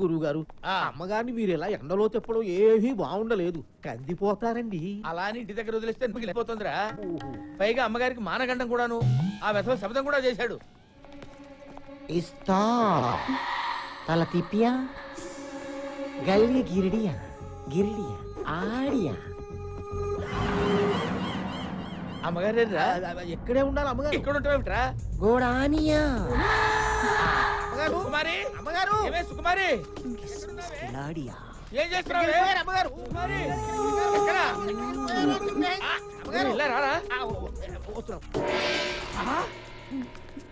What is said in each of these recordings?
గురువుగారు అమ్మగారిని మీరు ఇలా ఎండలో తెప్పడం ఏమీ బాగుండలేదు, కందిపోతారండి. అలా అని ఇంటి దగ్గర వదిలేస్తే వెళ్ళిపోతుందిరా. పైగా అమ్మగారికి మానగండం కూడాను, ఆ వెధవ శబ్దం కూడా చేశాడు. ఇస్తా తల తిప్పియా గల్లి గిరిడియా గిరిడియా ఆడియా. అమ్మగారు ఎక్కడే ఉండాలి అమ్మగారు? ఇక్కడ ఉంటావేమిట్రా? గోడానియా సుకుమారి, అమ్మగారు సుకుమారి, ఏం చేస్తున్నావు అమ్మగారు?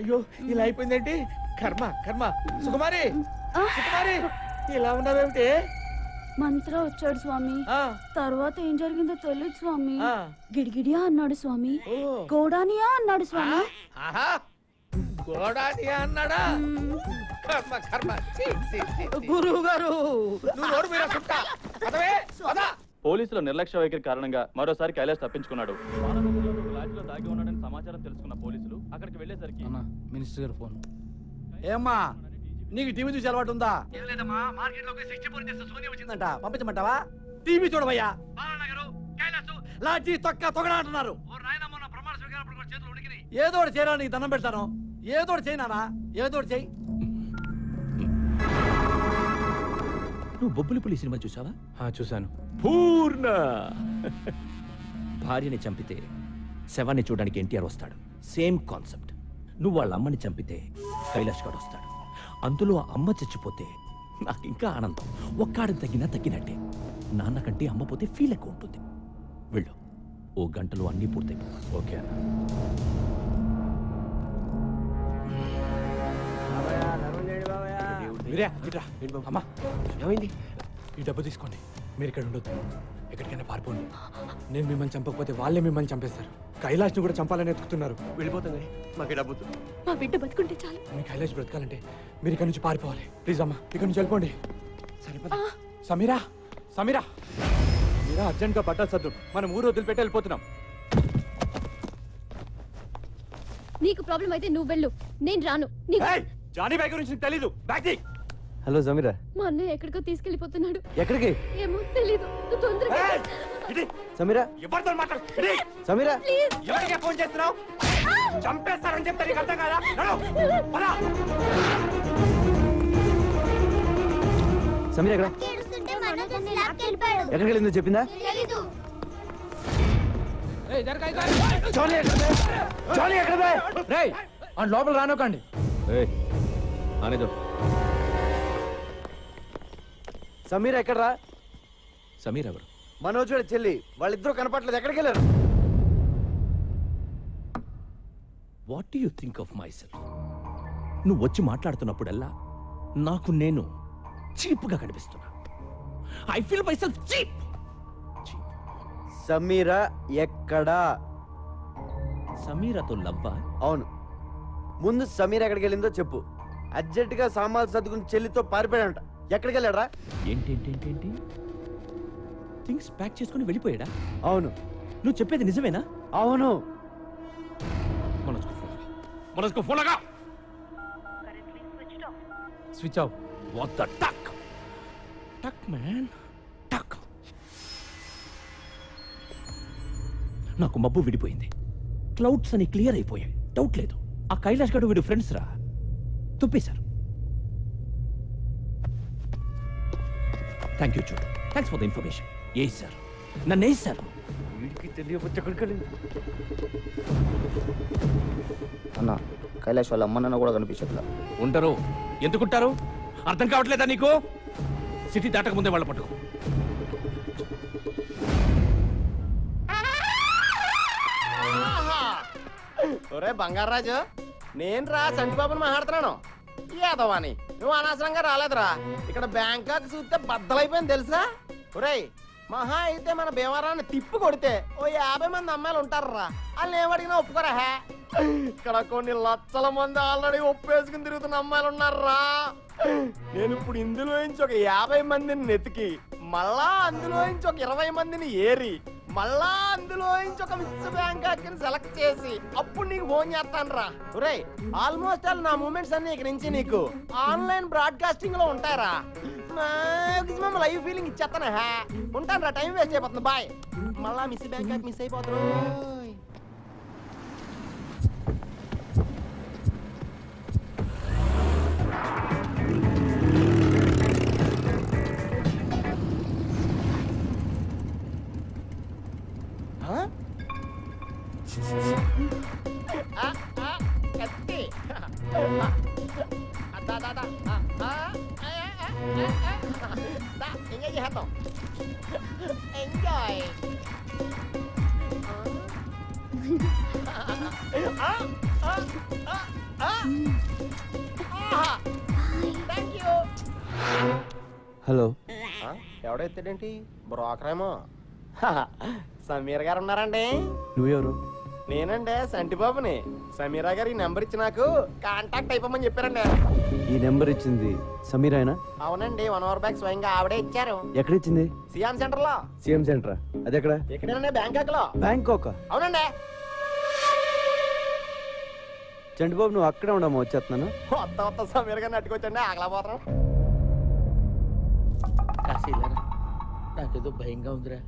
అయ్యో ఇలా అయిపోయిందేంటి? కర్మ కర్మ. సుకుమారి సుకుమారి ఇలా ఉన్నావేమిటి? మంత్ర వచ్చాడు స్వామి, తర్వాత ఏం జరిగిందో తెలియదు స్వామి. గిడిగిడియా అన్నాడు స్వామి, గోడానియా అన్నాడు స్వామి. గోడానియా అన్నాడా? కర్మ కర్మ. గురువు గారు పోలీసుల నిర్లక్ష్య వైఖరి కారణంగా మరోసారి కైలాష్ తప్పించుకున్నాడు. లాడ్జిలో దాగి ఉన్నాడని సమాచారం తెలుసుకున్న పోలీసులు అక్కడికి వెళ్లేసరికి మినిస్టర్ గారు ఫోన్. ఏమ్మా నీకు టీవీ చూసి అలవాటు ఉందా? వచ్చిందంట, పంపించమంటావా? టీవీ చూడవయ్యా. లాడ్జి తొక్క తొగడా అంటున్నారు. ఏదో ఒకటి చేయరా, నీకు దండం పెడతాను. ఏదో ఒకటి చేయనా, ఏదో ఒకటి చేయి. నువ్వు బొబ్బులిపులి సినిమా చూసావా? చూశాను. పూర్ణ భార్యని చంపితే శవాన్ని చూడడానికి ఎన్టీఆర్ వస్తాడు, సేమ్ కాన్సెప్ట్. నువ్వు వాళ్ళ అమ్మని చంపితే కైలాష్ గారు వస్తాడు. అందులో అమ్మ చచ్చిపోతే నాకు ఇంకా ఆనందం, ఒక్కాడని తగ్గినా తగ్గినట్టే. నాన్న కంటే అమ్మ పోతే ఫీల్ ఎక్కువ ఉంటుంది. వెళ్ళు, ఓ గంటలో అన్నీ పూర్తయిపోవాలి. ఓకే అన్న. అమ్మా ఏమైంది? ఈ డబ్బు తీసుకోండి, మీరు ఇక్కడ ఉండొద్దు, ఎక్కడికైనా పారిపోండి. నేను మిమ్మల్ని చంపకపోతే వాళ్ళే మిమ్మల్ని చంపేస్తారు. కైలాష్ని కూడా చంపాలని ఎత్తుకుతున్నారు. వెళ్ళిపోతుంది, మాకు డబ్బు. మా బిడ్డ బతుకుంటే చాలు. మీ కైలాష్ బ్రతకాలంటే మీరు ఇక్కడ నుంచి పారిపోవాలి. ప్లీజ్ అమ్మా, ఇక్కడ నుంచి వెళ్ళిపోండి. సమీరా సమీరా మీరా, అర్జెంట్ గా బట్టలు సర్దు, మనం ఊరు వదిలిపెట్టి వెళ్ళిపోతున్నాం. నీకు ప్రాబ్లం అయితే నువ్వు వెళ్ళు, నేను రాను. జానీ బాయ్ గురించి నీకు తెలీదు. బ్యాగ్ తీ. హలో సమీరా. మా అన్నయ్య ఎక్కడికో తీసుకెళ్లిపోతున్నాడు. ఎక్కడికి? ఏమో తెలీదు, నువ్వు తొందరగా. సమీరా ఎవరితో మాట్లాడు? సమీరా ఎవరికే ఫోన్ చేస్తున్నావు? చంపేస్తారని చెప్తే నీకు అర్థం కాదా? సమీరా ఎక్కడ? ఎక్కడికి వెళ్ళిందో చెప్పిందా? లోపల రానోకండి. సమీరా ఎక్కడరా? సమీర్ ఎవరు? మనోజ్ చెల్లి, వాళ్ళిద్దరూ కనపట్లేదు. ఎక్కడికి వెళ్ళారు? What do you think of my self? నువ్వు వచ్చి మాట్లాడుతున్నప్పుడల్లా నాకు నేను చీప్గా కనిపిస్తున్నా. I feel my self cheap. Sameera ఎక్కడా? సమీరాతో లవ్వా? అవును. ముందు సమీరా ఎక్కడికి వెళ్ళిందో చెప్పు. అర్జెంట్ గా సామాన్లు సర్దుకుని చెల్లితో పారిపోయాడంట. ఎక్కడికి వెళ్ళాడా? ఏంటి థింగ్స్ ప్యాక్ చేసుకుని వెళ్ళిపోయాడా? అవును. నువ్వు చెప్పేది నిజమేనా? అవును. మనస్కు ఫోన్ లగా. Switch off. What the tuck tuck man టక్. నాకు మబ్బు విడిపోయింది, క్లౌడ్స్ అని క్లియర్ అయిపోయాయి. డౌట్ లేదు, ఆ కైలాష్ గడు వీడు ఫ్రెండ్స్ రా, తుప్పేశారు. థ్యాంక్ యూ చూడు, thanks for the information. A sir నన్ను ఏ సార్ వీడికి తెలియవచ్చు. ఎక్కడికి అన్న కైలాష్ వాళ్ళ అమ్మ నాన్న కూడా కనిపించట్లా. ఉంటారు, ఎందుకుంటారు? అర్థం కావట్లేదా నీకు? సిటీ దాటక ముందే వాళ్ళ పట్టుకో. ఒరే బంగారాజు, నేను రా సంటిబాబుని మాట్లాడుతున్నాను. ఏదవాని నువ్వు అనవసరంగా రాలేదురా. ఇక్కడ బ్యాంకాక్ చూస్తే బద్దలైపోయింది తెలుసా? ఒరేయ్, మహా అయితే మన భీమవరాన్ని తిప్పి కొడితే ఓ 50 మంది అమ్మాయిలు ఉంటారా. వాళ్ళు ఏమడిగినా ఒప్పుకోరా. ఇక్కడ కొన్ని లక్షల మంది ఆల్రెడీ ఒప్పేసుకుని తిరుగుతున్న అమ్మాయిలు ఉన్నారా. నేను ఇప్పుడు ఇందులో నుంచి ఒక 50 మందిని నెతికి, మళ్ళా అందులో నుంచి ఒక 20 మందిని ఏరి, మళ్ళా అందులో నుంచి ఒక మిస్ బ్యాంకాక్ ని సెలెక్ట్ చేసి అప్పుడు నీకు ఫోన్ చేస్తాను రా. ఒరే ఆల్మోస్ట్ ఆల్ నా మూమెంట్స్ అన్ని ఇక నుంచి నీకు ఆన్లైన్ బ్రాడ్కాస్టింగ్ లో ఉంటారా. మాక్సిమం లైవ్ ఫీలింగ్ ఇచ్చేస్తాను. ఉంటాను రా, టైం వేస్ట్ అయిపోతుంది. బాయ్. మళ్ళా మిస్ బ్యాంకాక్ మిస్ అయిపోతారు. Enjoy. Thank you. హలో. ఎవడెత్తాడేంటి? బ్రోకరేమో. సమీర్ గారు ఉన్నారండి? నువ్వెవరు? నేనండి సంటిబాబుని. సమీరా గారు ఈ నెంబర్ ఇచ్చి నాకు కాంటాక్ట్ అయిపోమని చెప్పారండి. ఈ నెంబర్ ఇచ్చింది సమీరాయనా? అవునండి, 1 అవర్ బ్యాక్ స్వయంగా ఆవిడే ఇచ్చారు. ఎక్కడ ఇచ్చింది? సియామ్ సెంటర్ లో. సిఎం సెంటరా? అది ఎక్కడ? ఎక్కడేనండి? బ్యాంకాక్ లో. బ్యాంకాక్? అవునండి. చంటిబాబు నువ్వు అక్కడే ఉండమ్మా, వచ్చేస్తున్నాను. కొత్త సమీర్ గారిని అట్టుకొచ్చండి, ఆగలేకపోతాం. కాశీలరా, నాకేదో భయంగా ఉందిరా.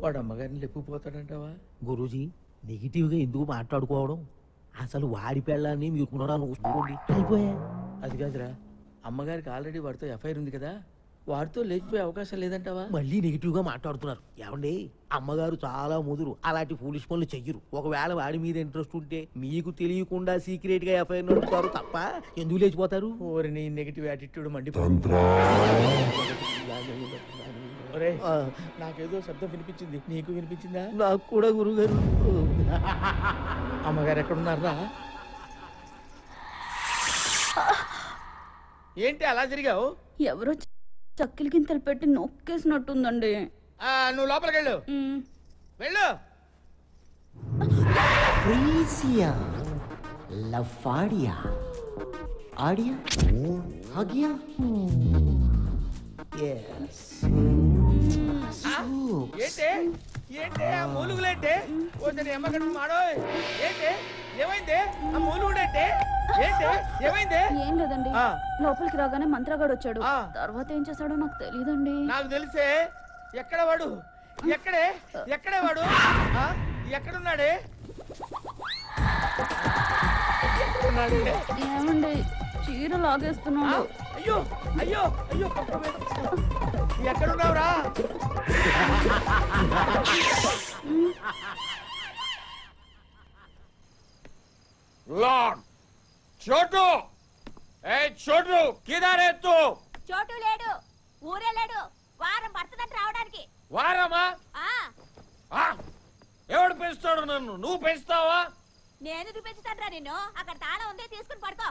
వాడు అమ్మగారిని లేపుకుపోతాడంటావా? గురూజీ నెగిటివ్గా ఎందుకు మాట్లాడుకోవడం? అసలు వాడి పెళ్ళాన్ని మీరు పునరాలు చూసుకోండి అయిపోయా. అది కాదురా, అమ్మగారికి ఆల్రెడీ వాడితో ఎఫ్ఐఆర్ ఉంది కదా, వాడితో లేచిపోయే అవకాశం లేదంటావా? మళ్ళీ నెగిటివ్గా మాట్లాడుతున్నారు. ఏమండి, అమ్మగారు చాలా ముదురు, అలాంటి ఫూలిష్ పనులు చెయ్యరు. ఒకవేళ వాడి మీద ఇంట్రెస్ట్ ఉంటే మీకు తెలియకుండా సీక్రెట్ గా ఎఫ్ఐఆర్ నడుపుతారు తప్ప ఎందుకు లేచిపోతారు? ఓరిని నెగిటివ్ యాటిట్యూడ్ మండి. నాకేదో శబ్దం వినిపించింది, నీకు వినిపించిందా? నాకు కూడా గురుగారు. అమ్మగారు ఎక్కడున్నారా? ఏంటి అలా తిరిగావు? ఎవరో చక్కిలి గింతలు పెట్టి నొక్కేసినట్టుందండి. నువ్వు లోపలికి వెళ్ళు. వెళ్ళు. ప్రీసియా లఫాడియా ఆడియా ఆగియా yes ఏంటే ఏంటే ఆ మూలుగులేంటే? ఓసరి అమ్మగడు మాడో. ఏంటే ఏమైంది? ఆ మూలుగుడేంటే? ఏంటే ఏమైంది? ఏం లేదండి, లోపలికి రాగానే మంత్రగాడు వచ్చాడు. తర్వాత ఏం చేశాడో నాకు తెలియదండి. నాకు తెలిసే. ఎక్కడ వాడు? ఎక్కడే వాడు? ఎక్కడున్నాడే? ఏమండి, చీర లాగేస్తున్నాడు. అయ్యో అయ్యో అయ్యో, ఎక్కడున్నావురా? लॉर्ड छोटू ए छोटू किधर है तू? చోటు లేడు, ఊరే లేడు. వారం పడుతుందంట రావడానికి. వారమా? ఎవడు పెంచుతాడు నన్ను? నువ్వు పెంచుతావా? నేను చూపించుతాను నిన్ను. అక్కడ తాళం ఉంది, తీసుకుని పడుకో.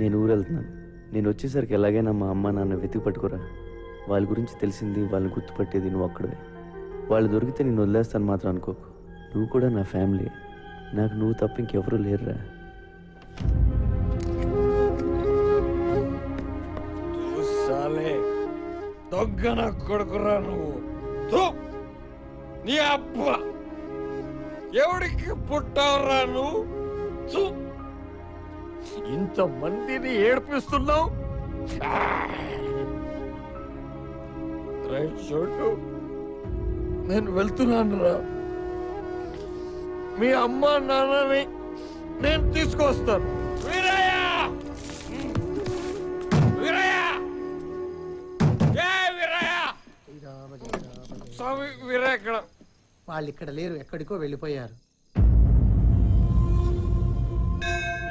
నేను ఊరు వెళ్తున్నాను. నేను వచ్చేసరికి ఎలాగైనా మా అమ్మ నాన్న వెతికి పట్టుకోరా. వాళ్ళ గురించి తెలిసింది, వాళ్ళని గుర్తుపట్టేది నువ్వు ఒక్కడే. వాళ్ళు దొరికితే నేను వదిలేస్తాను మాత్రం అనుకోకు. నువ్వు కూడా నా ఫ్యామిలీ. నాకు నువ్వు తప్ప ఇంకెవరూ లేరురా. దొగ్గన కొడుకురా నువ్వు. నీ అబ్బా ఎవడికి పుట్టావురా నువ్వు? ఇంతమందిని ఏడ్పిస్తున్నావు. చోటు నేను వెళ్తున్నాను రా. మీ అమ్మ నాన్నని నేను తీసుకొస్తాను. వీరయ్య వీరయ్య వీరయ్య స్వామి వీరయ్య ఇక్కడ. వాళ్ళు ఇక్కడ లేరు, ఎక్కడికో వెళ్ళిపోయారు.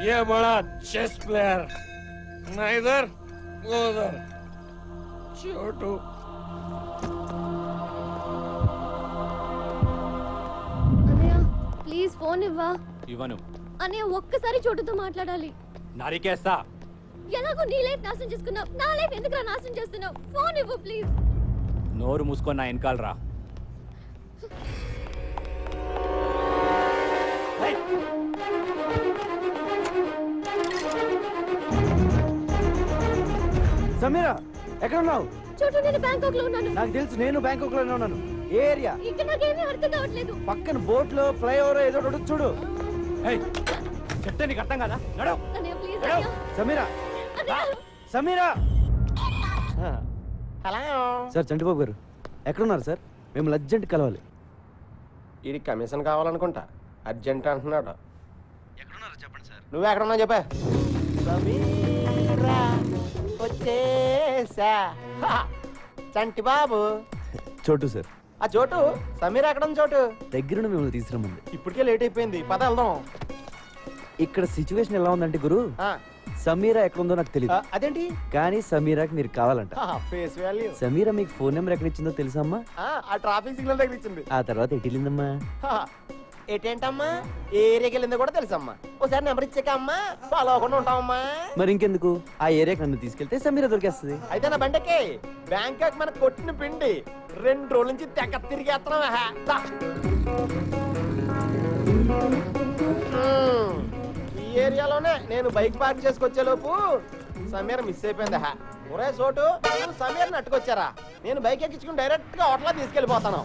ये बड़ा चेस प्लेयर ना इधर वो उधर. छोटू అన్నయ్య ప్లీజ్ ఫోన్ ఇవ్వా. ఇవ్వను. అన్నయ్య ఒక్కసారి చోటుతో మాట్లాడాలి. నరికేస్తా. ఎలాగో నీ లైఫ్ నాశనం చేసుకున్నావు, నా లైఫ్ ఎందుకు నాశనం చేస్తున్నావు? ఫోన్ ఇవ్వు ప్లీజ్. నోరు మూసుకొని నా వెనకాల రా. సమీరా ఎక్కడ ఉన్నావు? చోటు నేను బ్యాంకాక్ లో ఉన్నాను. నాకు తెలుసు, నేను బ్యాంకాక్ లోనే ఉన్నాను. ఏ ఏరియా? ఇక్కడ నాకేమీ అర్థం కావట్లేదు. పక్కన బోట్ లో ఫ్లైఓవర్ ఏదో ఒకటి చూడు. చెప్తే నీకు అర్థం కదా? అన్నయ్య ప్లీజ్ అన్నయ్య. సమీరా, అన్నయ్య సమీరా. హలో సార్ చంటిబాబు గారు ఎక్కడున్నారు సార్? మేము అర్జెంట్ కలవాలి. ఇది కమిషన్ కావాలనుకుంటా, అర్జెంట్ అంటున్నాడు. ఎక్కడున్నారు చెప్పండి సార్. నువ్వు ఎక్కడున్నావు చెప్పే. సమీరా వచ్చేసా. చంటి బాబు. చోటు సార్. ఆ చోటు సమీరా ఎక్కడ ఉంది? చోటు దగ్గరుండి మిమ్మల్ని తీసుకురమ్మంది. ఇప్పటికే లేట్ అయిపోయింది, పద వెళ్దాం. ఇక్కడ సిచ్యువేషన్ ఎలా ఉందంటే గురు, సమీరా ఎక్కడుందో నాకు తెలియదు. అదేంటి? కానీ సమీరాకి మీరు కావాలంట. Face value. సమీరా మీకు ఫోన్ నెంబర్ ఎక్కడ ఇచ్చిందో తెలుసా అమ్మా? ఆ ట్రాఫిక్ సిగ్నల్ దగ్గర ఇచ్చింది. ఆ తర్వాత ఎటు వెళ్ళిందమ్మా? ఏంటమ్మా, ఏ ఏరియాకి వెళ్ళిందో కూడా తెలుసమ్మా. ఒకసారి నెంబర్ ఇచ్చాక అమ్మా ఫాలో అవ్వకుండా ఉంటామమ్మా. మరి ఇంకెందుకు, ఆ ఏరియాకి నన్ను తీసుకెళ్తే సమీరా దొరికేస్తుంది. అయితే నా బండకి బ్యాంకాక్ మనకు కొట్టిన పిండి 2 రోజుల నుంచి తెగ తిరిగేస్తున్నాం. ఈ ఏరియాలోనే నేను బైక్ పార్క్ చేసుకొచ్చే లోపు సమీర మిస్ అయిపోయింది. ఒరే చోటు, నువ్వు సమీర్ నట్టుకొచ్చారా? నేను బైక్ ఎక్కించుకుని డైరెక్ట్ గా హోటల్ తీసుకెళ్లిపోతాను.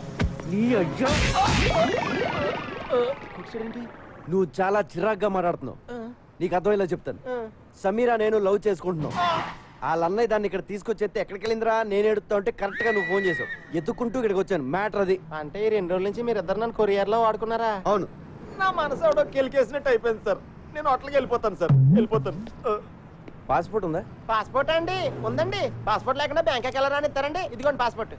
నువ్వు చాలా చిరాగ్గా మాట్లాడుతున్నావు. నీకు అర్థమయ్యేలా చెప్తాను. సమీరా నేను లవ్ చేసుకుంటున్నావు. వాళ్ళ అన్నయ్య దాన్ని ఇక్కడ తీసుకొచ్చేస్తే ఎక్కడికి వెళ్ళిందిరా నేను ఎడుతా ఉంటే కరెక్ట్ గా నువ్వు ఫోన్ చేసావు. ఎత్తుకుంటూ ఇక్కడికి వచ్చాను. మ్యాటర్ అది. అంటే ఈ 2 రోజుల నుంచి మీరు ఇద్దరు నన్ను కొరియర్ లో వాడుకున్నారా? అవును. నా మనసు ఎవడో కెలికేసినట్టు అయిపోయింది సార్. నేను హోటల్కి వెళ్ళిపోతాను సార్, వెళ్ళిపోతాను. పాస్పోర్ట్ ఉందా? పాస్పోర్ట్ అండి ఉందండి. పాస్పోర్ట్ లేకుండా బ్యాంకాక్ వెళ్ళరా అని ఇస్తారండి. ఇదిగోండి పాస్పోర్ట్.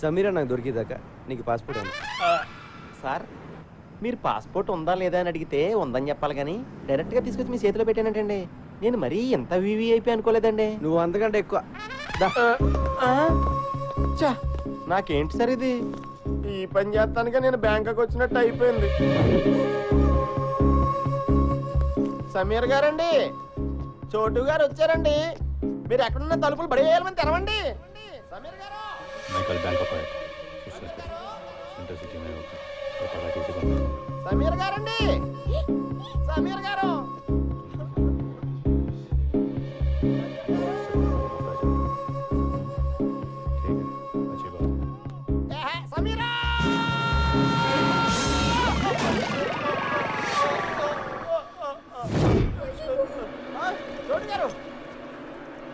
సమీరా నాకు దొరికేదాకా నీకు పాస్పోర్ట్ ఉంది. సార్ మీరు పాస్పోర్ట్ ఉందా లేదా అని అడిగితే ఉందని చెప్పాలి కానీ డైరెక్ట్ గా తీసుకొచ్చి మీ చేతిలో పెట్టానంటండి. నేను మరీ ఎంత వివిఐపి అనుకోలేదండి. నువ్వు అంతకంటే ఎక్కువ. నాకేంటి సార్ ఇది? ఈ పని చేస్తానుగా నేను బ్యాంకాక్ వచ్చినట్టు అయిపోయింది. సమీర్ గారండి, చోటు గారు వచ్చారండి. మీరు ఎక్కడున్న తలుపులు బడేయాలని తెరవండి. సమీర్ గారు. సమీర్ గారండి, సమీర్ గారు. సమీరా, చోటు గారు.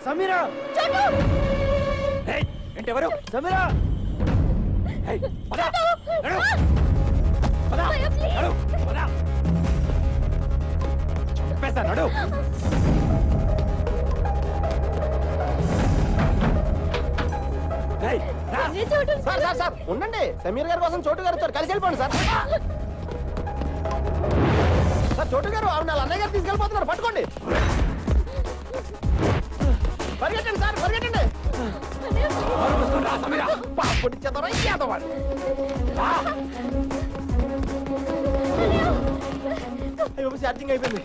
సమీరా ఏంటి ఎవరు? సమీరా చెప్పేస్తాడు. సార్ సార్ సార్ ఉండండి. సమీర్ గారి కోసం చోటు గారు వచ్చారు, కలిసి వెళ్ళిపోండి సార్. సార్ చోటు గారు ఆవిడ వాళ్ళ అన్నయ్య గారు తీసుకెళ్ళిపోతున్నారు, పట్టుకోండి. పరిగెట్టండి సార్, పరిగెట్టండి. పాస్పోర్ట్ ఇచ్చేద్దారా? ఇచ్చేద్దాం. అయ్యో ఛార్జింగ్ అయిపోయింది.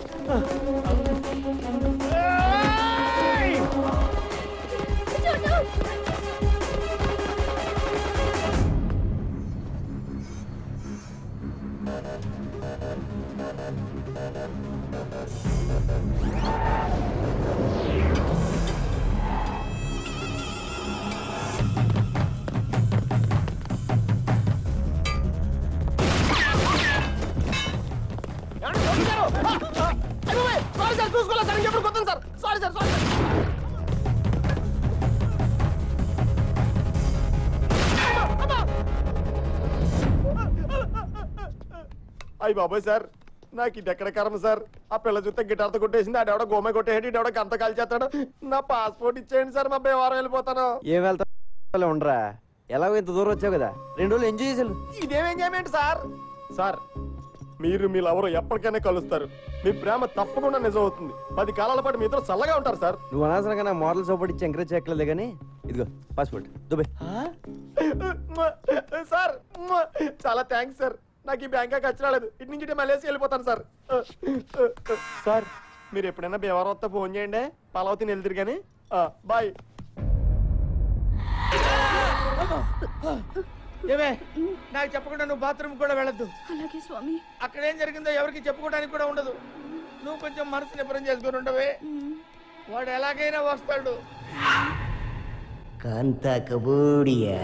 సారీ సార్, చూసుకోలేదు సార్. ఇంకెప్పుడు కొత్త sir. Sorry sir, sorry sir. అయ్యి బాబాయ్ సార్, నాకు ఇది ఎక్కడ కర్మ సార్. ఆ పిల్ల చూస్తే గిటార్తో కొట్టేసింది, ఆడెవడో గోమ కొట్టేసి ఇడెవడో గంత కాల్చేస్తాడు. నా పాస్పోర్ట్ ఇచ్చేయండి సార్, మా బేవారం వెళ్ళిపోతాను. ఏం వెళ్తా ఉండరా? ఎలాగో ఇంత దూరం వచ్చావు కదా, 2 రోజులు ఎంజాయ్ చేసాను. ఇదేం ఎంజాయ్మెంట్ సార్? సార్ మీరు మీ లవరు ఎప్పటికైనా కలుస్తారు. మీ ప్రేమ తప్పకుండా నిజం అవుతుంది. 10 కాలాల పాటు మీ ఇద్దరు చల్లగా ఉంటారు సార్. నువ్వు అనవసరంగా నా మోడల్ సపోర్ట్ ఇచ్చి ఎంకరేజ్ చేయట్లేదు కానీ ఇదిగో పాస్పోర్ట్ దుబాయ్. సార్ చాలా థ్యాంక్స్ సార్. నాకు ఈ బ్యాంకాక్ ఖర్చు రాలేదు. ఇటు నుంచి మలేసి వెళ్ళిపోతాను సార్. సార్ మీరు ఎప్పుడైనా బేవారం వస్తే ఫోన్ చేయండి. పలావతిని వెళ్తారు కానీ. బాయ్. ఏమే నాకు చెప్పకుండా నువ్వు బాత్రూమ్ కూడా వెళ్ళొద్దు. అలాగే స్వామి. అక్కడ ఏం జరిగిందో ఎవరికి చెప్పుకోవడానికి కూడా ఉండదు. నువ్వు కొంచెం మనసు నిబ్బరం చేసుకుని ఉండవే. వాడు ఎలాగైనా వస్తాడు. కాంతా కబోడియా.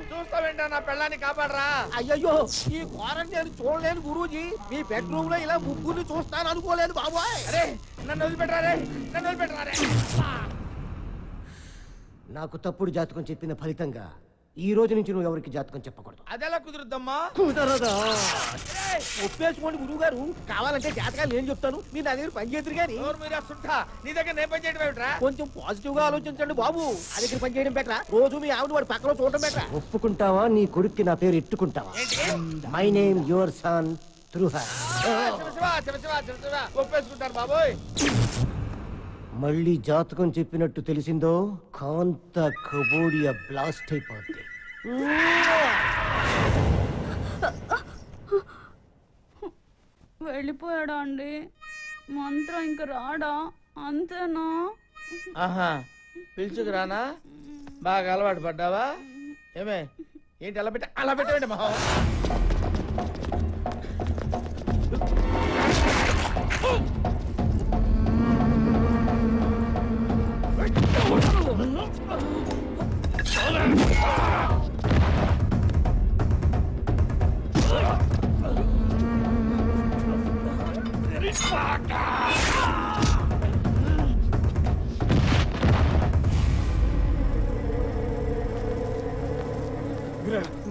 చూస్తావేంటా నా పెళ్ళాన్ని కాపాడరా. అయ్యయ్యో ఈ ఘోరం నేను చూడలేను గురూజీ. మీ బెడ్రూమ్ లో ఇలా ముగ్గురు చూస్తాను అనుకోలేదు బాబాయ్. అరే నన్ను వదిలిపెట్టరారే, నన్ను వదిలిపెట్టరారే. నాకు తప్పుడు జాతకం చెప్పిన ఫలితంగా ఈ రోజు నుంచి నువ్వు ఎవరికి జాతకం చెప్పకూడదు. అదెలా కుదురుద్దమ్మా? కుదరదా? ఒప్పేసుకోండి గురువు గారు. కావాలంటే జాతకాలు నేను చెప్తాను, మీరు నా దగ్గర పని చేద్దరు కానీ. నీ దగ్గర నేను పని చేయడం ఏమిట్రా? కొంచెం పాజిటివ్ గా ఆలోచించండి బాబు. నా దగ్గర పని చేయడం బెటరా, రోజు మీ ఆవిడ వాడి పక్కన చూడటం బెటరా. ఒప్పుకుంటావా నీ కొడుక్కి నా పేరు ఎట్టుకుంటావా? మై నేమ్ యువర్ సన్ త్రుహ. ఒప్పేసుకుంటారు బాబోయ్. మళ్ళీ జాతకం చెప్పినట్టు తెలిసిందో కాంత కబోడియా బ్లాస్ట్ అయిపోద్ది. వెళ్ళిపోయాడా అండి? మంత్రం ఇంక రాడా? అంతేనా? ఆహా పిలుచుకురానా? బాగా అలవాటు పడ్డావా? ఏమే ఏంటి అలా పెట్టండి మొహం.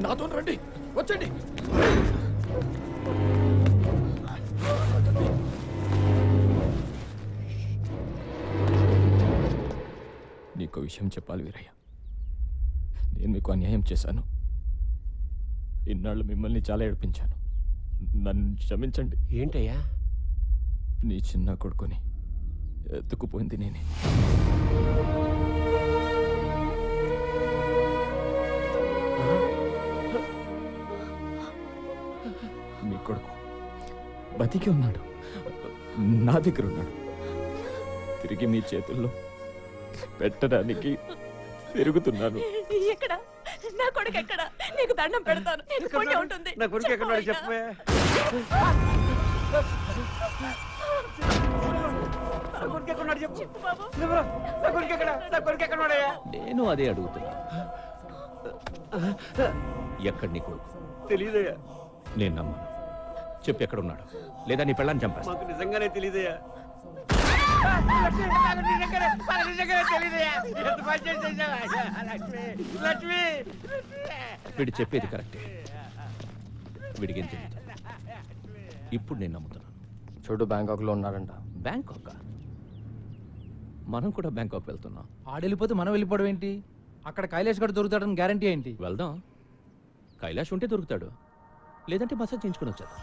నాతో రండి, వచ్చండి. నీకు విషయం చెప్పాలి వీరయ్య. నేను మీకు అన్యాయం చేశాను. ఇన్నాళ్ళు మిమ్మల్ని చాలా ఏడిపించాను. నన్ను క్షమించండి. ఏంటయ్యా? నీ చిన్న కొడుకుని ఎత్తుకుపోయింది నేనే. మీ కొడుకు బతికి ఉన్నాడు, నా దగ్గర ఉన్నాడు. తిరిగి మీ చేతుల్లో పెట్టడానికి తిరుగుతున్నాను. ఎక్కడ నా కొడుకు? ఎక్కడ? నీకు దండం పెడతాను. ఉంటుంది. నా కొడుకు ఎక్కడ చెప్పే. నేను అదే అడుగుతున్నా. ఎక్కడ నీ కొడుకు? తెలీదయ్యా. నేను నమ్మను. చెప్పు ఎక్కడున్నాడు, లేదా నీ పెళ్ళాన్ని చంపేస్తా. మాకు నిజంగానే తెలీదయ్యా. వీడు చెప్పేది కరెక్టే. వీడికి ఏం తెలియదు. ఇప్పుడు నేను నమ్ముతున్నాను. చూడు బ్యాంకాక్ లో ఉన్నాడంట. బ్యాంకాక్? మనం కూడా బ్యాంకాక్ వెళ్తున్నాం. ఆడెళ్ళిపోతే మనం వెళ్ళిపోవడం ఏంటి? అక్కడ కైలాష్ గడు దొరుకుతాడని గ్యారంటీ ఏంటి? వెళ్దాం. కైలాష్ ఉంటే దొరుకుతాడు, లేదంటే మసాజ్ చేయించుకుని వచ్చాడు.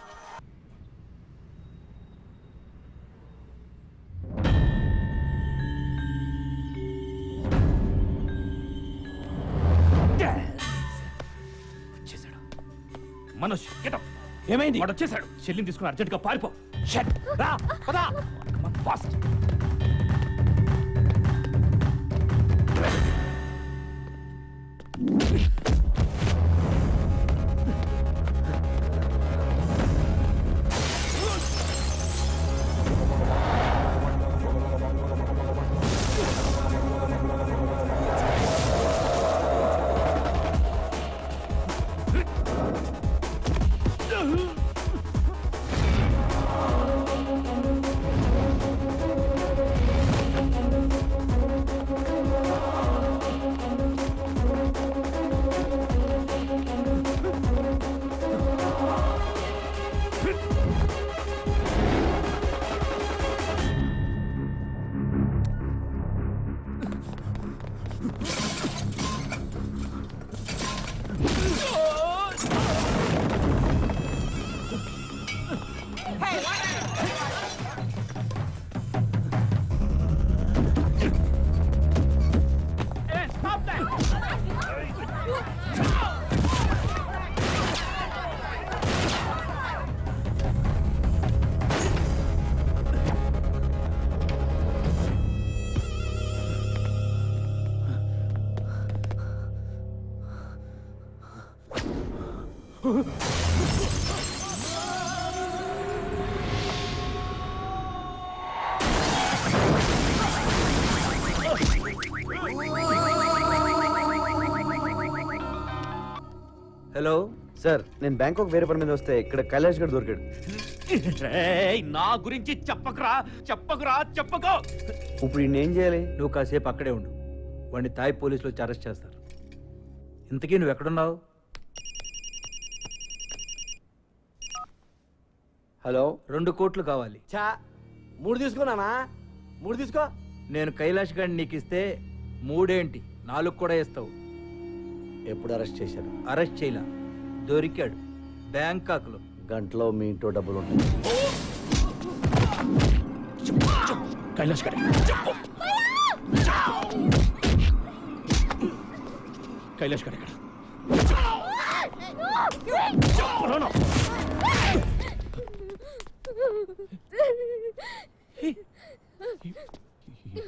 Manoj get up. ఏమైంది? వాడు వచ్చేసాడు. చెల్లిని తీసుకుని అర్జెంట్గా పారిపో. షట్ రా పద ఫాస్ట్. హలో సార్, నేను బ్యాంకాక్ వేరే పని మీద వస్తే ఇక్కడ కైలాష్ గడ్ దొరికాడు. నా గురించి చెప్పకురా చెప్పకో. ఇప్పుడు ఏం చేయాలి? నువ్వు కాసేపు అక్కడే ఉండు. వాడిని తాయ్ పోలీసులు వచ్చి అరెస్ట్ చేస్తారు. ఇంతకీ నువ్వు ఎక్కడున్నావు? హలో, 2 కోట్లు కావాలి. 3 తీసుకున్నానా? 3 తీసుకో. నేను కైలాష్ గారిని నీకు ఇస్తే 3 ఏంటి 4 కూడా ఇస్తావు. ఎప్పుడు అరెస్ట్ చేశారు? అరెస్ట్ చేయలా, దొరికాడు బ్యాంకాక్ లో. గంటలో మీ ఇంట్లో డబ్బులు ఉంటాయి. కైలాష్ గారు కైలాష్ గారు ఎక్కడ?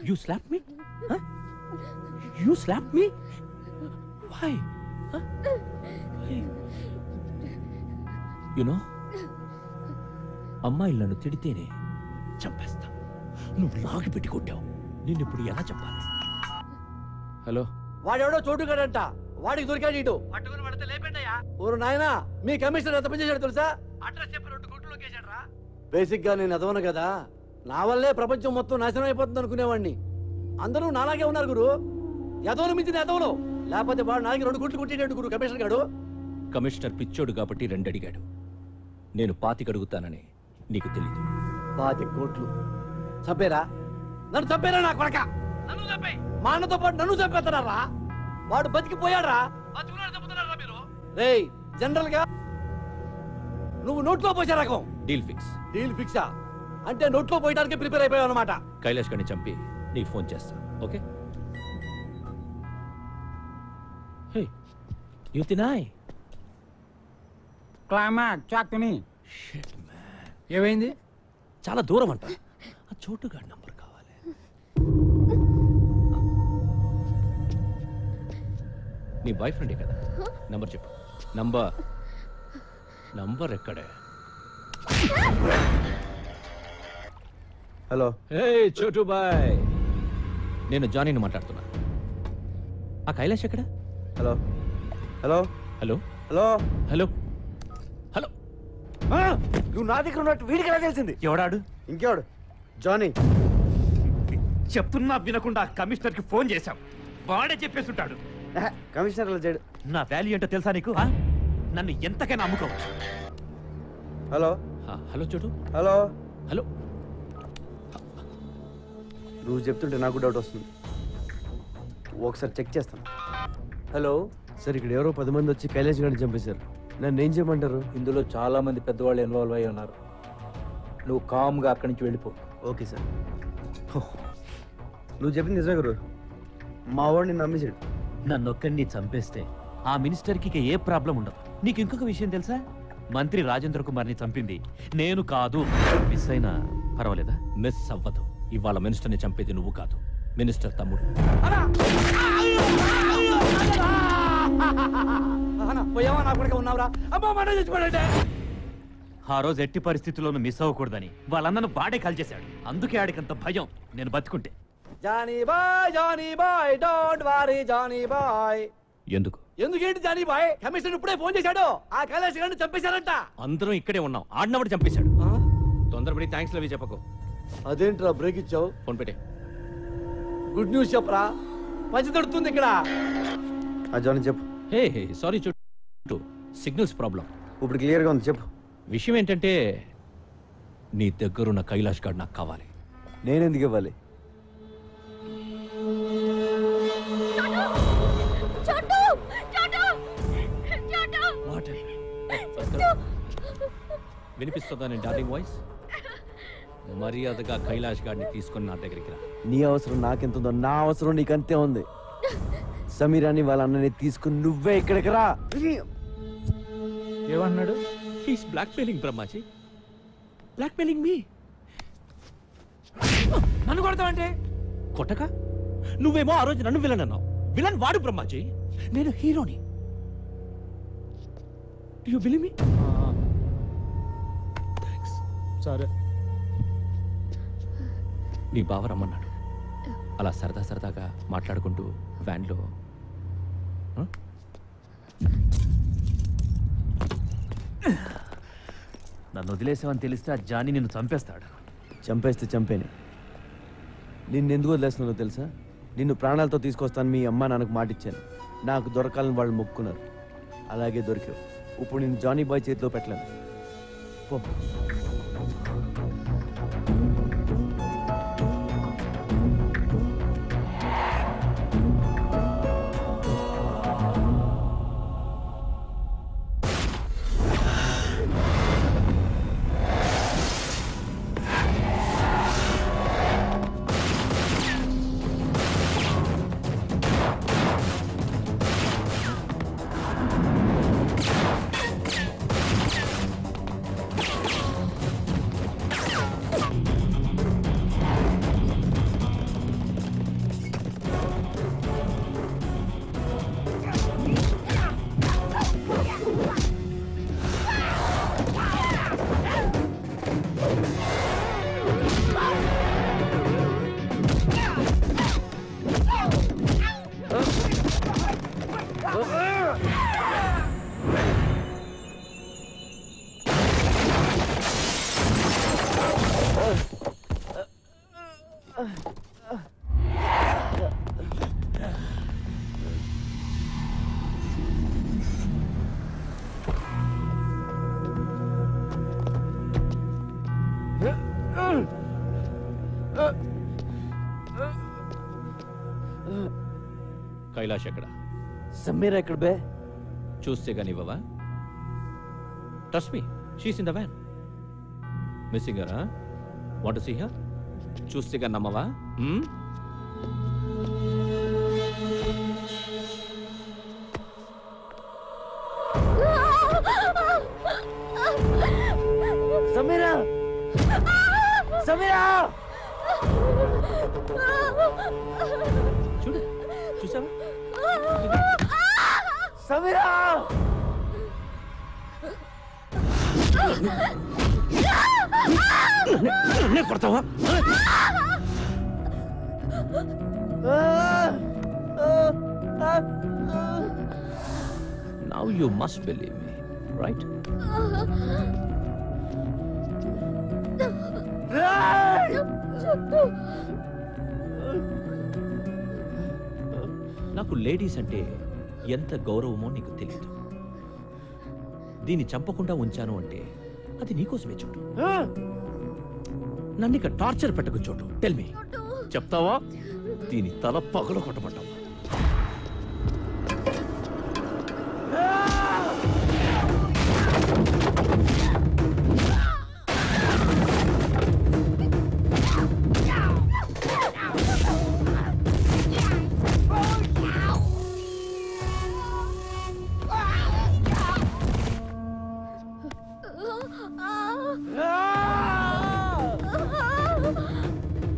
You slapped me? Huh? You slapped me? Why? Huh? You know, అమ్మాయిలు నన్ను తిడితేనే చంపేస్తా. నువ్వు లాగి పెట్టి కొట్టావు. నిన్ను ఇప్పుడు ఎలా చెప్పాలి? హలో, వాడెవడో చోటుగాడంట, వాడికి దొరికాడు ఇటు. పట్టుకుని పడితే లేపండియా. ఓరు నాయనా, మీ కమిషనర్ ఎంత పని చేశాడు తెలుసా? అడ్రస్ చెప్పి 2 కోట్లు లొకేషన్ రా. బేసిక్ గా నేను ఎదవను కదా, నా వల్లే ప్రపంచం మొత్తం నాశనం అయిపోతుంది అనుకునేవాడిని. అందరూ నాలాగే ఉన్నారు గురు, ఎదవలు మించిన ఎదవలు. లేకపోతే వాడు నాకి 2 కోట్లు కొట్టేటట్టు గురు కమిషనర్ గాడు. కమిషనర్ పిచ్చోడు కాబట్టి 2 అడిగాడు. నేను 25 అడుగుతానని నీకు తెలీదు. 25 కోట్లు చంపేరా? నన్ను చంపేరా నా కొడక? నన్ను చంపే, మా అన్నతో పాటు నన్ను చంపేస్తారా? వాడు బతికిపోయాడ్రా. రేయ్, జనరల్ గా నువ్వు నోట్లో పోసే రకం. Deal fix. డీల్ ఫిక్సా అంటే నోట్లో పోయడానికి ప్రిపేర్ అయిపోయావు అనమాట. కైలాష్ గారిని చంపి నీకు ఫోన్ చేస్తా. ఓకే? హే, యుతినాయ్. క్లైమాక్స్ చాక్ని. ఏమైంది? చాలా దూరం అంట. ఆ చోటుగాడి నంబర్ కావాలి. నీ బాయ్ ఫ్రెండే కదా? నంబర్ చెప్పు. నంబర్ ఎక్కడే? హలో. హే చోటు బాయ్, నేను జానీని మాట్లాడుతున్నా. ఆ కైలాష్ ఎక్కడ? Hello hello hello hello hello hello. నువ్వు నా దగ్గర ఉన్నట్టు వీడికి ఎలా తెలిసింది? ఎవడాడు? ఇంకెవడు? జానీ. చెప్తున్నా వినకుండా కమిషనర్ కి ఫోన్ చేశాం. వాడే చెప్పేస్తుంటాడు. కమిషనర్ అలా చేయడు. నా వాల్యూ ఏంటో తెలుసా నీకు? నన్ను ఎంతకైనా అమ్ముకోవచ్చు. హలో హలో చోటు. Hello hello. నువ్వు చెప్తుంటే నాకు డౌట్ వస్తుంది. ఒకసారి చెక్ చేస్తాను. హలో సార్, ఇక్కడ ఎవరో 10 మంది వచ్చి కైలాష్ గారిని చంపేశారు. నన్ను ఏం చేయమంటారు? ఇందులో చాలా మంది పెద్దవాళ్ళు ఇన్వాల్వ్ అయి ఉన్నారు. నువ్వు కామ్గా అక్కడి నుంచి వెళ్ళిపో. Okay sir. నువ్వు చెప్పింది నిజమే గురు. మా వాడిని నమ్మేశాడు. నన్నొక్కడిని చంపేస్తే ఆ మినిస్టర్కి ఇక ఏ ప్రాబ్లం ఉండదు. నీకు ఇంకొక విషయం తెలుసా? మంత్రి రాజేంద్ర కుమార్ని చంపింది నేను కాదు. మిస్ అయినా పర్వాలేదా? మిస్ అవ్వదు. ఇవాళ మినిస్టర్ని చంపేది నువ్వు కాదు, మినిస్టర్ తమ్ముడు. ఆ రోజు ఎట్టి పరిస్థితుల్లోనూ మిస్ అవ్వకూడదని వాళ్ళన్నను వాడే కాల్ చేశాడు. అందుకే ఆడికంత భయం నేను బతుకుంటే. జానీ బాయ్ డోంట్ వరీ జానీ బాయ్. ఎందుకేంటి జానీ బాయ్? కమిషనర్ ఇప్పుడే ఫోన్ చేశాడు. ఆ కైలాష్ గారిని చంపేశారంట. అందరం ఇక్కడే ఉన్నాం. ఆడినప్పుడు చంపేశాడు. తొందరపడి థ్యాంక్స్ లవి చెప్పకు. అదేంట్రా బ్రేక్ ఇచ్చావు? ఫోన్ పెట్టే. గుడ్ న్యూస్ చెప్పరా, మంచి దొరుకుతుంది ఇక్కడ. జానీ చెప్పు. హే సారీ చోటు, సిగ్నల్స్ ప్రాబ్లం. ఇప్పుడు క్లియర్గా ఉంది, చెప్పు. విషయం ఏంటంటే నీ దగ్గరున్న కైలాష్ గార్డ్ నాకు కావాలి. నేనెందుకు ఇవ్వాలి? వినిపిస్తుందా నేను డార్లింగ్ వాయిస్? మర్యాదగా కైలాష్ గారిని తీసుకొని నా దగ్గరికి రా. నీ అవసరం నాకెంతుందో నా అవసరం నీకంతే ఉంది. సమీరాని వాళ్ళ అన్నని తీసుకుని నువ్వే ఇక్కడికి రా. ఏమన్నాడు? హీస్ బ్లాక్మెయిలింగ్ బ్రహ్మాజీ, బ్లాక్మెయిలింగ్ మీ. నన్ను కొడతావంటే? కొట్టక నువ్వేమో ఆ రోజు నన్ను విలన్ అన్నావు. విలన్ వాడు బ్రహ్మాజీ, నేను హీరోని. You believe me? థ్యాంక్స్. సరే. నీ బావ రమ్మన్నాడు. అలా సరదాగా మాట్లాడుకుంటూ వ్యాన్లో. నన్ను వదిలేసావని తెలిస్తే ఆ జానీ నిన్ను చంపేస్తాడు. చంపేస్తే చంపేనే. నిన్నెందుకు వదిలేస్తున్నానో తెలుసా? నిన్ను ప్రాణాలతో తీసుకొస్తాను మీ అమ్మ నాన్నకు మాటిచ్చాను. నాకు దొరకాలని వాళ్ళు మొక్కున్నారు. అలాగే దొరికావు. ఇప్పుడు నేను జానీ బాయ్ చేతిలో పెట్టలేను. పో. కైలాష్ ఎక్కడ? సమీరా ఎక్కడ బే? చూస్తే కానివ్వవా? Trust me, she's in the van. Missing her? Want to see her? చూస్తే కానీ నమ్మవా? సమీరా! సమీరా! చూడు, చూసావా? సమీరా! నన్నే కొడతావా? Now you must believe me, right? నాకు లేడీస్ అంటే ఎంత గౌరవమో నీకు తెలియదు. దీన్ని చంపకుండా ఉంచాను అంటే అది నీకోసమే చూడు. నన్ను ఇక టార్చర్ పెట్టకు చోటు. టెల్ మీ, చెప్తావా? దీని తల పగలు కొట్టమంటావా?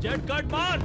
Jet cut man!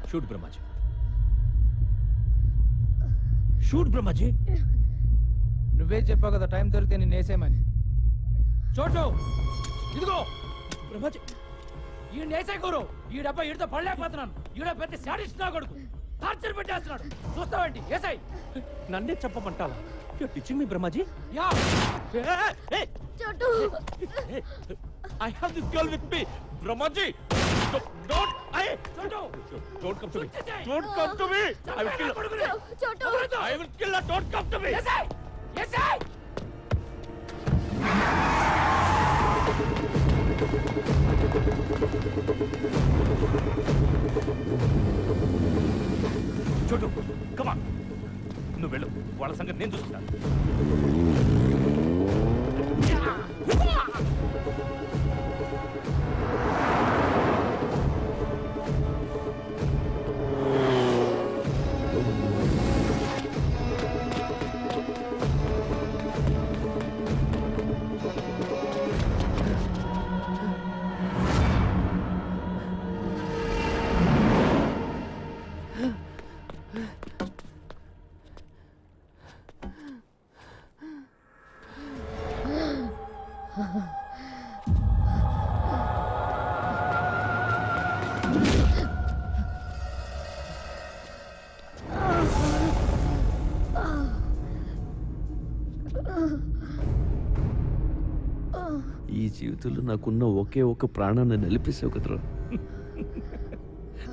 Shoot Brahmaji, shoot Brahmaji. నువ్వే చెప్పావు కదా టైం దొరికితే నేను వేసేయమని. చోటు ఇదిగో బ్రహ్మాజీ, ఈ నేసే గురు. ఈ డబ్బా ఈడితో పడలేకపోతున్నాను. ఈడ పెద్ద శాడిస్ట్ నా కొడుకు. టార్చర్ పెట్టేస్తున్నాడు. చూస్తావేంటి? ఏసై నన్నే చెప్పమంటావా? You're teaching me, Brahmaji? Yeah. Hey! Chotu! I have this girl with me, Brahmaji. Don't! Don't come to me. Don't come to me. I will kill her. I will kill her. Don't come to me. చోటు కమాన్ నువ్వు వెళ్ళు వాళ్ళ సంగతి నేను చూసుకుంటాను ఈ జీవితంలో నాకున్న ఒకే ఒక ప్రాణాన్ని నిలిపేసావు కదరా.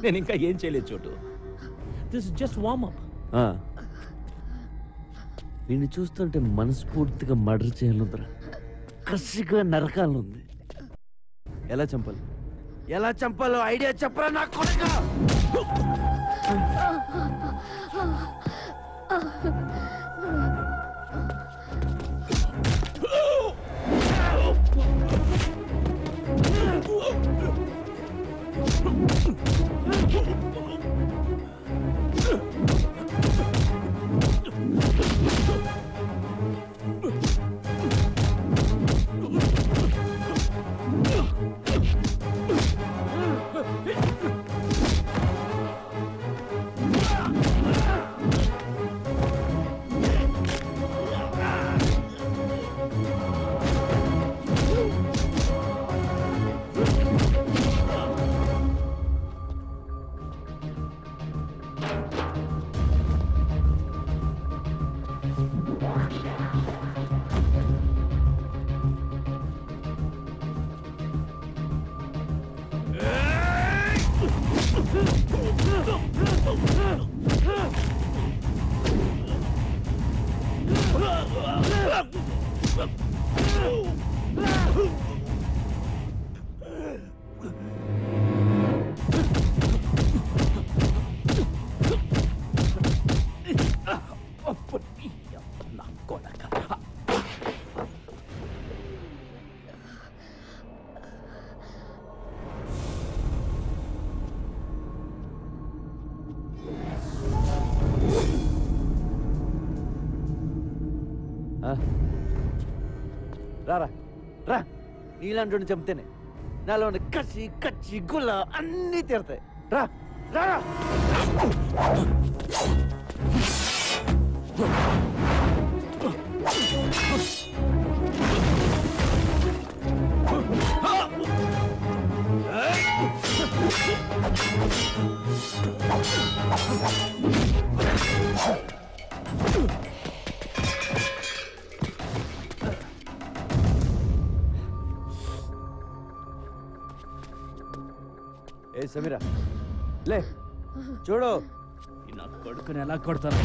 నేను ఇంకా ఏం చేయలేదు చోటు. This just warm up. నిన్ను చూస్తుంటే మనస్ఫూర్తిగా మర్డర్ చేయాలందరా, కసిగా నరకాలనుంది. ఎలా చంపాలో ఐడియా చెప్పరా నా కొడుకా. రారా రా, నీలాంటి చంపితేనే నాలో ఉన్న కచ్చి కచ్చి గుల్ల అన్నీ తీరతాయి. రా రా ఏ సమీరా లే, చూడు నా కొడుకుని ఎలా కొడతాను.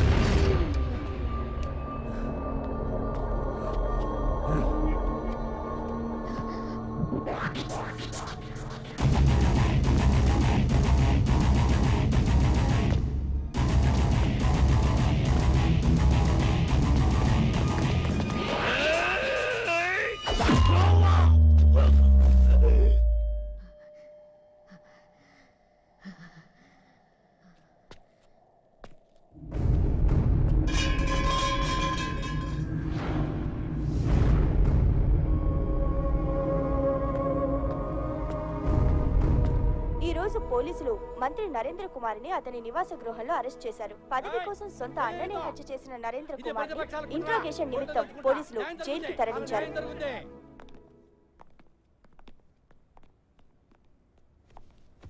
పోలీసులు మంత్రి నరేంద్ర కుమార్ని అతని నివాస గృహంలో అరెస్ట్ చేశారు. పదవి కోసం సొంత అన్ననే హత్య చేసిన నరేంద్ర కుమార్ ఇంట్రాగేషన్ నిమిత్తం పోలీసులు జైలుకి తరలించారు.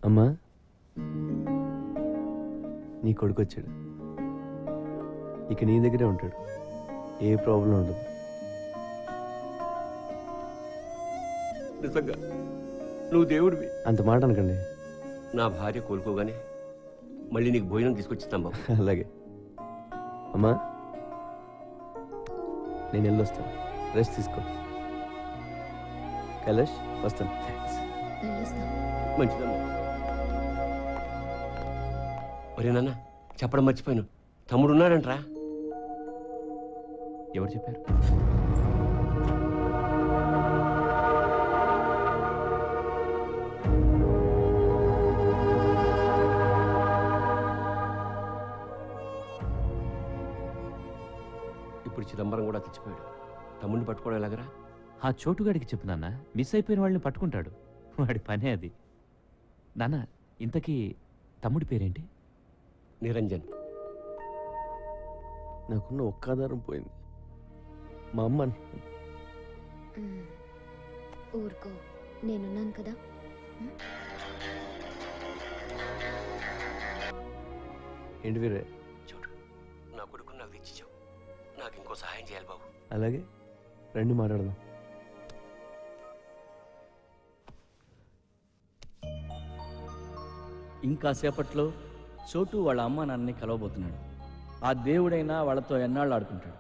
అమ్మా, నీ కొడుకు వచ్చాడు. ఇక నీ దగ్గరే ఉంటాడు, ఏ ప్రాబ్లం ఉండదు. నిజంగా నువ్వు దేవుడివి. అంత మాట అనకండి, నా భార్య కోలుకోగానే మళ్ళీ నీకు భోజనం తీసుకొచ్చిస్తాం బాబు. అలాగే అమ్మా, నేను వెళ్ళొస్తాను, రెస్ట్ తీసుకో. కైలాష్ వస్తాను. మంచిదమ్మా. ఒరే నాన్న, చెప్పడం మర్చిపోయాను, తమ్ముడు ఉన్నాడంట్రా. ఎవరు చెప్పారు? ఇప్పుడు చిదంబరం కూడా తెచ్చిపోయాడు. తమ్ముడిని పట్టుకోవడం ఎలాగరా? ఆ చోటుగాడికి చెప్పు నాన్న, మిస్ అయిపోయిన వాళ్ళని పట్టుకుంటాడు. వాడి పనే అది. నాన్న, ఇంతకీ తమ్ముడి పేరేంటి? నిరంజన్. నాకున్న ఒక్క ఆధారం పోయింది, మా అమ్మ. ఊరుకో, నేనున్నాను కదా. ఏంటి వీరే? చూడు, నా కొడుకుని నాకు తెచ్చిచ్చావు, నాకు ఇంకో సహాయం చేయాలి బాబు. అలాగే రండి మాట్లాడదాం. ఇంకా సేపట్లో చోటు వాళ్ళ అమ్మ నాన్నని కలవబోతున్నాడు. ఆ దేవుడైనా వాళ్ళతో ఎన్నాళ్ళు ఆడుకుంటాడు.